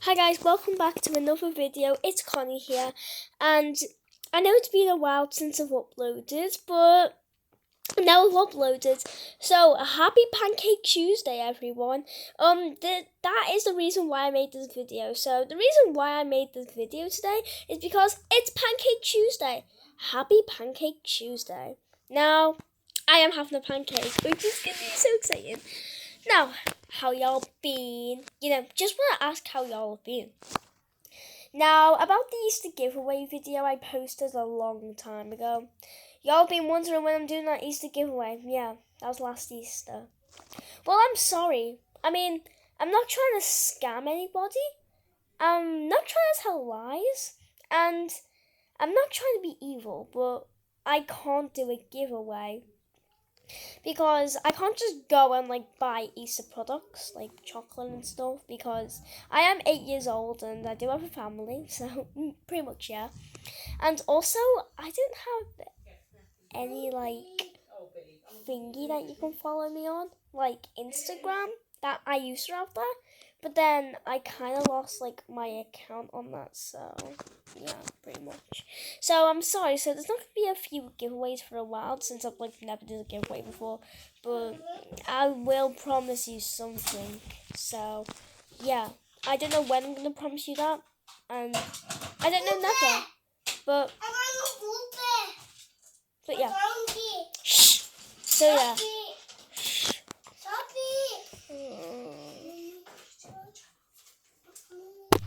Hi guys, welcome back to another video. It's Connie here, and I know it's been a while since I've uploaded, but now I've uploaded. So happy Pancake Tuesday, everyone. That is the reason why I made this video. So the reason why I made this video today is because it's Pancake Tuesday. Happy Pancake Tuesday. Now I am having a pancake, which is gonna be so exciting. Now, how y'all been? Just want to ask how y'all have been. Now, about the Easter giveaway video I posted a long time ago. Y'all been wondering when I'm doing that Easter giveaway. Yeah, that was last Easter. Well, I'm sorry. I'm not trying to scam anybody. I'm not trying to tell lies. And I'm not trying to be evil, but I can't do a giveaway. Because I can't just go and buy Easter products like chocolate and stuff, because I am 8 years old and I do have a family, so pretty much yeah. And also I don't have any thingy that you can follow me on, like Instagram, that I used to have that, but then I kind of lost my account on that, so yeah, pretty much. So I'm sorry, so there's not going to be a few giveaways for a while, since I've never did a giveaway before, but I will promise you something. So yeah, I don't know when I'm going to promise you that, and I don't know never, but yeah. Shh. So yeah.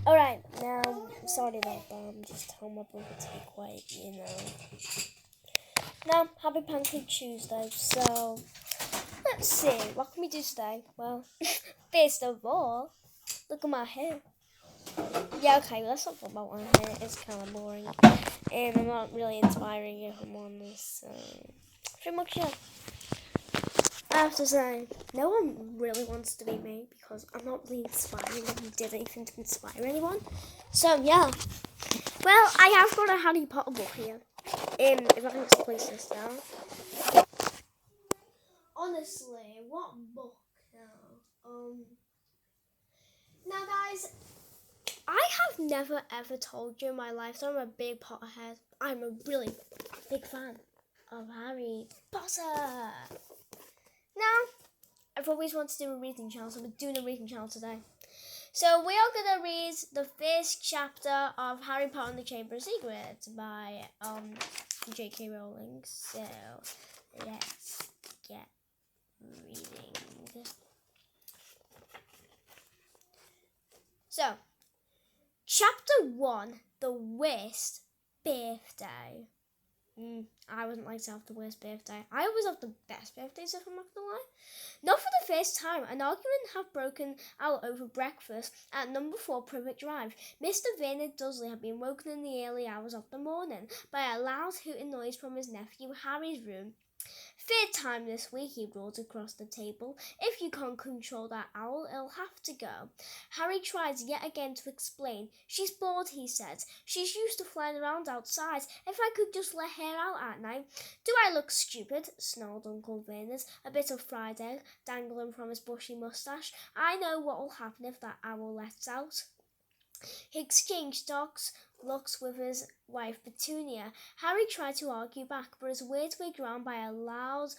Alright, now, sorry about that, I'm just telling my brother to be quiet, Now, happy Pancake Tuesday, so, let's see, what can we do today? Well, first of all, look at my hair. Yeah, okay, let's talk about my hair, it's kind of boring, and I'm not really inspiring if I'm honest, so, pretty much, yeah. I have to say, no one really wants to be me, because I'm not really inspiring. I did anything to inspire anyone. So yeah. Well, I have got a Harry Potter book here. If I can just place this down. Honestly, what book now? Now guys, I have never ever told you in my life that I'm a big Potterhead. I'm a really big fan of Harry Potter. Now, I've always wanted to do a reading channel, so we're doing a reading channel today. So we are going to read the first chapter of Harry Potter and the Chamber of Secrets by J.K. Rowling. So let's get reading. So, chapter 1, The Worst Birthday. I wouldn't like to have the worst birthday. I always have the best birthdays, if I'm not gonna lie. Not for the first time, an argument had broken out over breakfast at number 4 Privet Drive. Mr. Vernon Dursley had been woken in the early hours of the morning by a loud hooting noise from his nephew Harry's room. "Third time this week," he roared across the table. "If you can't control that owl, it'll have to go." Harry tried yet again to explain. "She's bored," he said. "She's used to flying around outside. If I could just let her out at night." "Do I look stupid?" snarled Uncle Vernon, a bit of fried egg dangling from his bushy moustache. "I know what'll happen if that owl lets out." He exchanged looks with his wife Petunia. Harry tried to argue back, but his words were drowned by a loud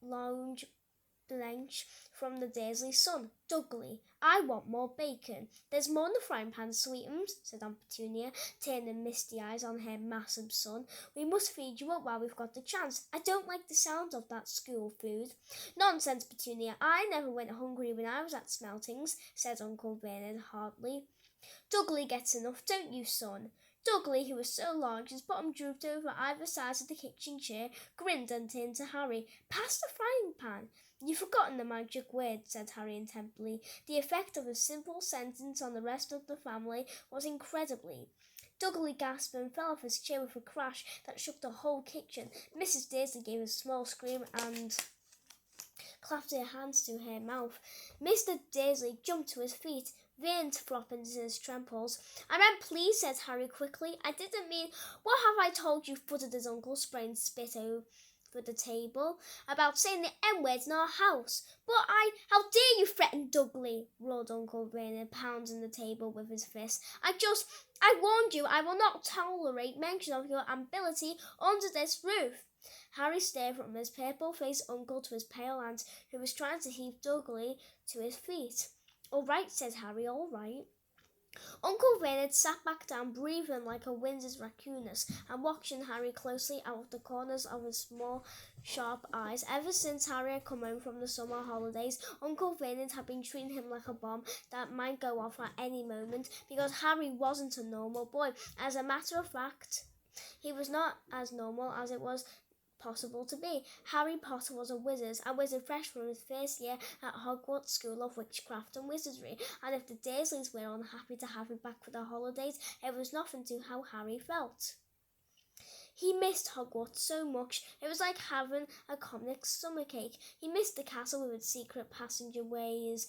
blanch from the Dursley son. "Dudley, I want more bacon." "There's more in the frying pan, sweetums," said Aunt Petunia, turning misty eyes on her massive son. "We must feed you up while we've got the chance. I don't like the sound of that school food." "Nonsense, Petunia. I never went hungry when I was at Smeltings," said Uncle Vernon hardly. "Dudley gets enough, don't you, son?" Dudley, who was so large his bottom drooped over either side of the kitchen chair, grinned and turned to Harry. "Pass the frying pan." "You've forgotten the magic word," said Harry intently. The effect of a simple sentence on the rest of the family was incredible. Dudley gasped and fell off his chair with a crash that shook the whole kitchen. Mrs. Dursley gave a small scream and clapped her hands to her mouth. Mr. Dursley jumped to his feet. Vernon flopped into his temples. "I meant please," said Harry quickly. "I didn't mean—" "What have I told you?" futtered his uncle, spraying spit for the table about saying the N-words in our house. But how dare you threaten Dudley, roared Uncle Vernon, pounding the table with his fist. I warned you, I will not tolerate mention of your ability under this roof. Harry stared from his purple-faced uncle to his pale aunt, who was trying to heave Dudley to his feet. All right, said Harry, all right. Uncle Vernon sat back down, breathing like a wind's raccoonus, and watching Harry closely out of the corners of his small, sharp eyes. Ever since Harry had come home from the summer holidays, Uncle Vernon had been treating him like a bomb that might go off at any moment, because Harry wasn't a normal boy. As a matter of fact, he was not as normal as it was possible to be. Harry Potter was a wizard fresh from his first year at Hogwarts School of Witchcraft and Wizardry, and if the Dursleys were unhappy to have him back for the holidays, it was nothing to how Harry felt. He missed Hogwarts so much, it was like having a comic stomachache. He missed the castle with its secret passageways,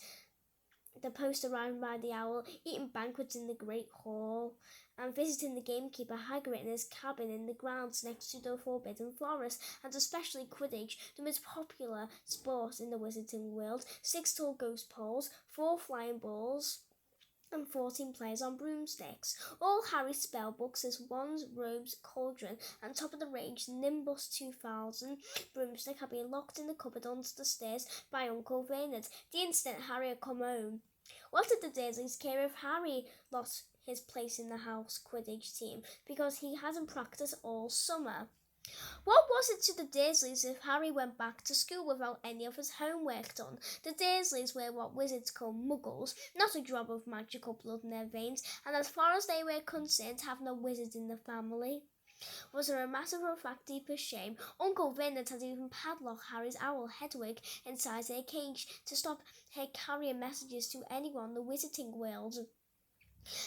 the post arriving by the owl, eating banquets in the Great Hall, and visiting the gamekeeper Hagrid in his cabin in the grounds next to the Forbidden Forest, and especially Quidditch, the most popular sport in the wizarding world. 6 tall ghost poles, 4 flying balls, and 14 players on broomsticks. All Harry's spellbooks, his wands, robes, cauldron, and top-of-the-range Nimbus 2000 broomstick had been locked in the cupboard under the stairs by Uncle Vernon the instant Harry had come home. What did the Dursleys care if Harry lost his place in the house Quidditch team because he hadn't practiced all summer? What was it to the Dursleys if Harry went back to school without any of his homework done? The Dursleys were what wizards call muggles, not a drop of magical blood in their veins, and as far as they were concerned, have no wizard in the family. Was there a matter-of-fact deeper shame? Uncle Vernon had even padlocked Harry's owl Hedwig inside her cage to stop her carrying messages to anyone in the wizarding world.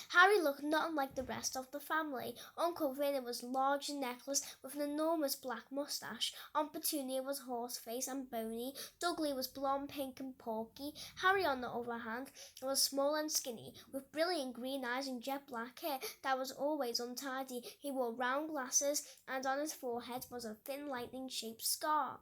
Harry looked not unlike the rest of the family. Uncle Vernon was large and necklaced, with an enormous black moustache. Aunt Petunia was horse-faced and bony. Dudley was blonde, pink and porky. Harry, on the other hand, was small and skinny, with brilliant green eyes and jet black hair that was always untidy. He wore round glasses, and on his forehead was a thin lightning-shaped scar.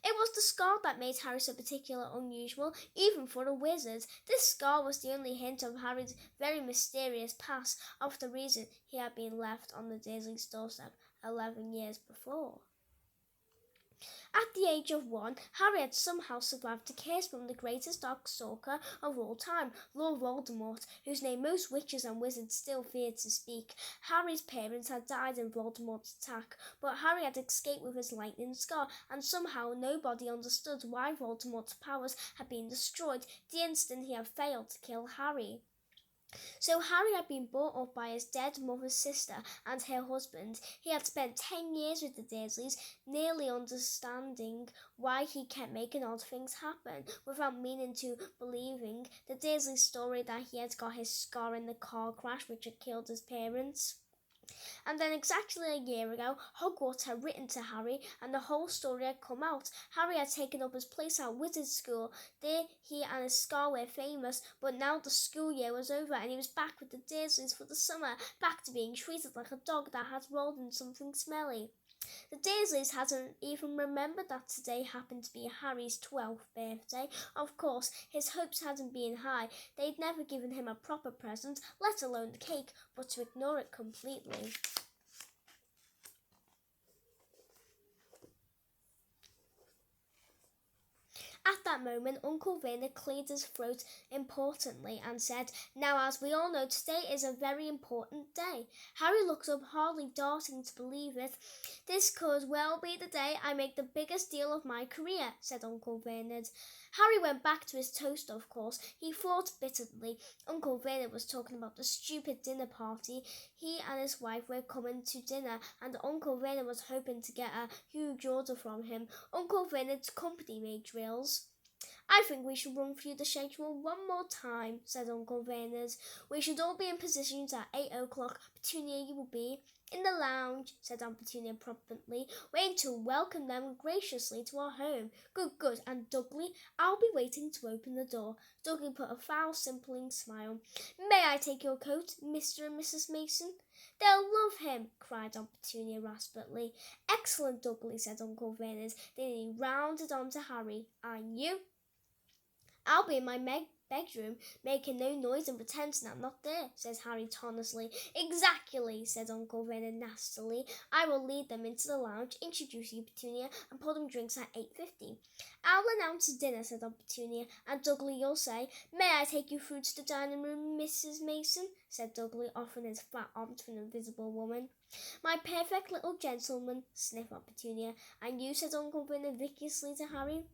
It was the scar that made Harry so particularly unusual, even for a wizard. This scar was the only hint of Harry's very mysterious past, of the reason he had been left on the Dursleys' doorstep 11 years before. At the age of 1, Harry had somehow survived the curse from the greatest Darkstalker of all time, Lord Voldemort, whose name most witches and wizards still feared to speak. Harry's parents had died in Voldemort's attack, but Harry had escaped with his lightning scar, and somehow nobody understood why Voldemort's powers had been destroyed the instant he had failed to kill Harry. So Harry had been brought up by his dead mother's sister and her husband. He had spent 10 years with the Dursleys, nearly understanding why he kept making odd things happen, without meaning to believing the Dursley story that he had got his scar in the car crash which had killed his parents. And then exactly a year ago, Hogwarts had written to Harry, and the whole story had come out. Harry had taken up his place at Wizard School. There he and his scar were famous, but now the school year was over, and he was back with the Dursleys for the summer, back to being treated like a dog that had rolled in something smelly. The Dursleys hadn't even remembered that today happened to be Harry's 12th birthday. Of course, his hopes hadn't been high. They'd never given him a proper present, let alone the cake, but to ignore it completely. At that moment, Uncle Vernon cleared his throat importantly and said, "Now, as we all know, today is a very important day." Harry looked up, hardly darting to believe it. "This could well be the day I make the biggest deal of my career," said Uncle Vernon. Harry went back to his toast, of course. He thought bitterly. Uncle Vernon was talking about the stupid dinner party. He and his wife were coming to dinner, and Uncle Vernon was hoping to get a huge order from him. Uncle Vernon's company made drills. I think we should run through the schedule one more time, said Uncle Vernon. We should all be in positions at 8 o'clock. Petunia, you will be in the lounge, said Aunt Petunia promptly, waiting to welcome them graciously to our home. Good, good. And Dudley, I'll be waiting to open the door. Dudley put a foul, simpering smile. May I take your coat, Mr. and Mrs. Mason? They'll love him, cried Aunt Petunia raspingly. Excellent, Dudley, said Uncle Vernon. Then he rounded on to Harry. And you? I'll be in my bedroom, making no noise and pretending I'm not there, says Harry tonelessly. Exactly, said Uncle Vernon nastily. I will lead them into the lounge, introduce you, Petunia, and pour them drinks at 8:50. I'll announce dinner, said Aunt Petunia, and Dudley, you'll say, May I take you through to the dining room, Mrs. Mason? Said Dudley, offering his fat arm to an invisible woman. My perfect little gentleman, sniffed Aunt Petunia. And you, said Uncle Vernon viciously to Harry.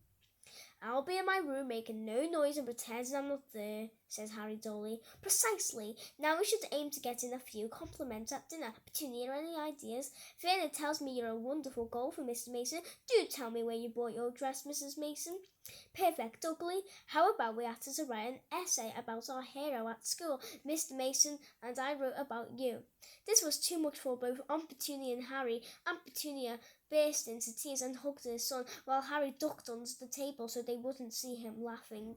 I'll be in my room making no noise and pretending I'm not there, says Harry dully. Precisely. Now we should aim to get in a few compliments at dinner. Petunia, any ideas? Vernon tells me you're a wonderful golfer, Mr. Mason. Do tell me where you bought your dress, Mrs. Mason. Perfect, Dudley. How about we asked her to write an essay about our hero at school, Mr. Mason, and I wrote about you. This was too much for both Aunt Petunia and Harry. Aunt Petunia burst into tears and hugged her son, while Harry ducked under the table so they wouldn't see him laughing.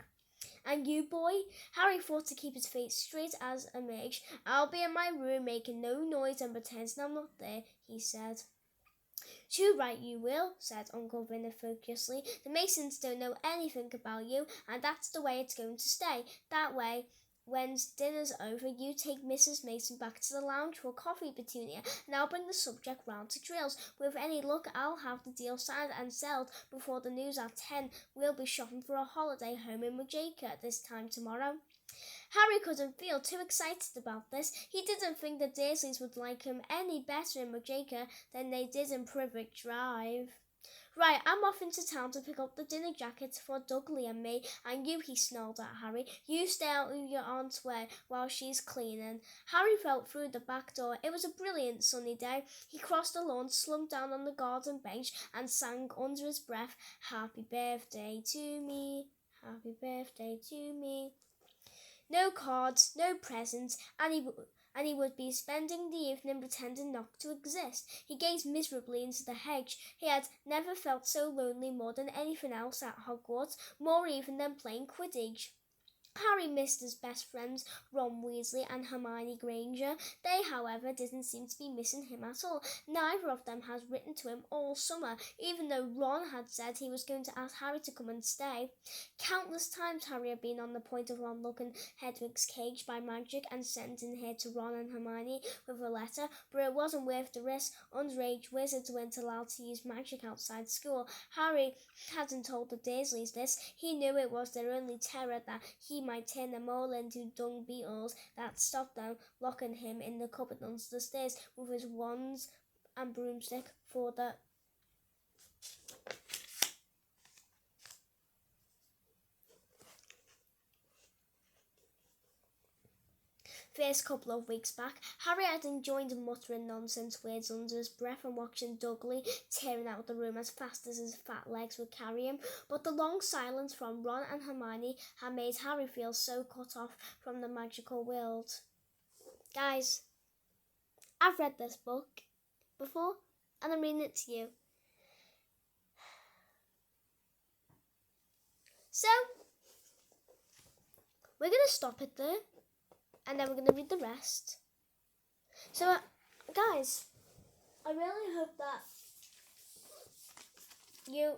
And you, boy? Harry fought to keep his face straight as a midge. I'll be in my room making no noise and pretending I'm not there, he said. Too right you will, said Uncle Vernon furiously. The Masons don't know anything about you, and that's the way it's going to stay. That way, when dinner's over, you take Mrs. Mason back to the lounge for coffee, Petunia, and I'll bring the subject round to drills. With any luck, I'll have the deal signed and settled before the news at 10. We'll be shopping for a holiday home in Majorca at this time tomorrow. Harry couldn't feel too excited about this. He didn't think the Dursleys would like him any better in Majorca than they did in Privet Drive. Right, I'm off into town to pick up the dinner jackets for Dudley and me, and you, he snarled at Harry, you stay out of your aunt's way while she's cleaning. Harry felt through the back door. It was a brilliant sunny day. He crossed the lawn, slumped down on the garden bench, and sang under his breath, Happy birthday to me, happy birthday to me. No cards, no presents, and he would be spending the evening pretending not to exist. He gazed miserably into the hedge. He had never felt so lonely more than anything else at Hogwarts, more even than playing Quidditch. Harry missed his best friends, Ron Weasley and Hermione Granger. They, however, didn't seem to be missing him at all. Neither of them had written to him all summer, even though Ron had said he was going to ask Harry to come and stay. Countless times Harry had been on the point of unlocking Hedwig's cage by magic and sending her to Ron and Hermione with a letter, but it wasn't worth the risk. Underage wizards weren't allowed to use magic outside school. Harry hadn't told the Dursleys this. He knew it was their only terror that he might turn them all into dung beetles that stopped them locking him in the cupboard under the stairs with his wands and broomstick for the first couple of weeks back. Harry had enjoyed muttering nonsense words under his breath and watching Dudley tearing out of the room as fast as his fat legs would carry him, but the long silence from Ron and Hermione had made Harry feel so cut off from the magical world. Guys, I've read this book before, and I'm reading it to you. So, we're going to stop it there. And then we're going to read the rest. So, guys, I really hope that you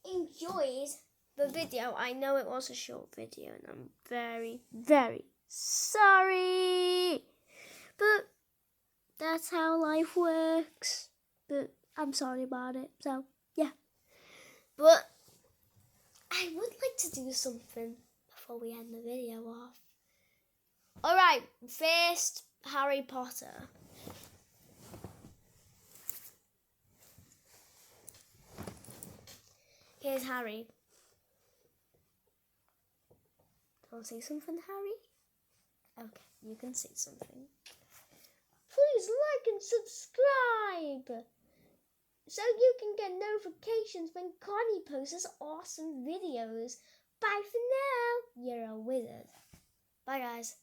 enjoyed the video. I know it was a short video and I'm very, very sorry. But that's how life works. But I'm sorry about it. So, yeah. But I would like to do something before we end the video off. Alright, first Harry Potter. Here's Harry. Do you want to say something, Harry? Okay, you can say something. Please like and subscribe. so you can get notifications when Connie posts awesome videos. Bye for now. You're a wizard. Bye, guys.